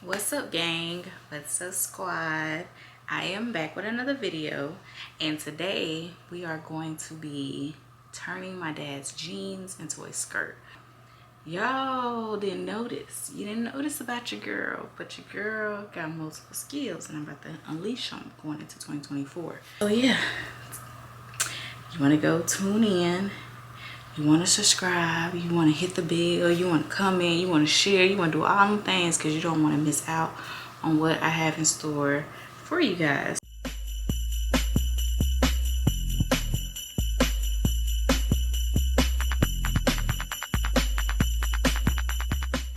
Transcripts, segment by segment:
What's up, gang? What's up, squad? I am back with another video, and today we are going to be turning my dad's jeans into a skirt. Y'all didn't notice. You didn't notice about your girl, but your girl got multiple skills, and I'm about to unleash them going into 2024. So yeah, you want to go tune in. You want to subscribe, you want to hit the bell, you want to comment, you want to share, you want to do all them things because you don't want to miss out on what I have in store for you guys.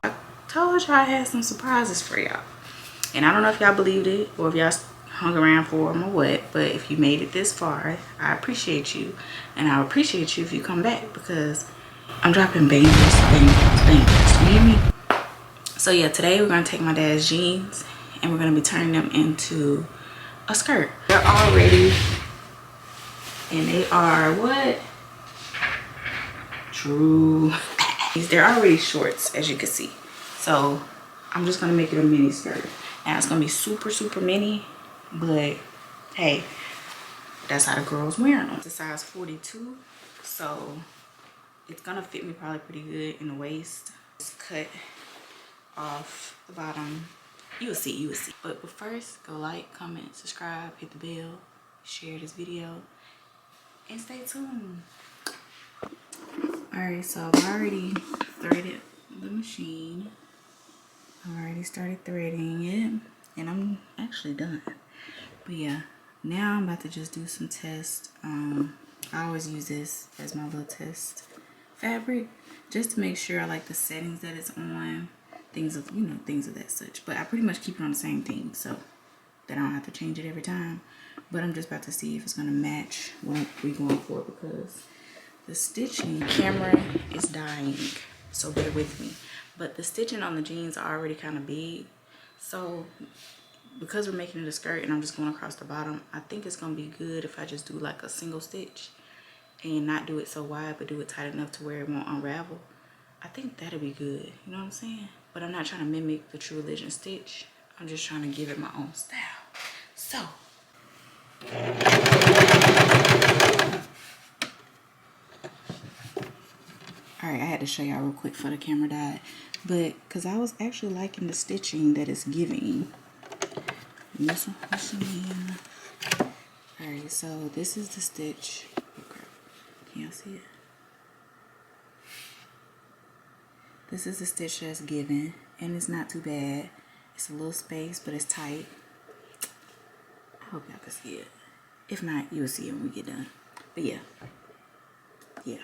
I told y'all I had some surprises for y'all, and I don't know if y'all believed it or if y'all hung around for them or what, but if you made it this far, I appreciate you, and I appreciate you if you come back because I'm dropping bangers. You hear me? So yeah, today we're gonna take my dad's jeans and we're gonna be turning them into a skirt. They're all ready, and they are what? True. They're already shorts, as you can see. So I'm just gonna make it a mini skirt. Now it's gonna be super mini, but hey, that's how the girls wearing them. It's a size 42, so it's gonna fit me probably pretty good in the waist. Just cut off the bottom. You will see. But first, go like, comment, subscribe, hit the bell, share this video, and stay tuned. Alright, so I've already threaded the machine. I've already started threading it, and I'm actually done. But yeah, now I'm about to just do some tests. I always use this as my little test fabric just to make sure I like the settings that it's on, things of that such. But I pretty much keep it on the same thing so that I don't have to change it every time. But I'm just about to see if it's gonna match what we're going for because the stitching camera is dying, so bear with me. But the stitching on the jeans are already kind of big, so because we're making it a skirt and I'm just going across the bottom, I think it's gonna be good if I just do like a single stitch and not do it so wide, but do it tight enough to where it won't unravel. I think that'll be good, you know what I'm saying? But I'm not trying to mimic the True Religion stitch. I'm just trying to give it my own style. So alright, I had to show y'all real quick before the camera died. But because I was actually liking the stitching that it's giving. Alright, so this is the stitch. Oh crap. Can y'all see it? This is the stitch that's given, and it's not too bad. It's a little space, but it's tight. I hope y'all can see it. If not, you'll see it when we get done. But yeah. Yeah.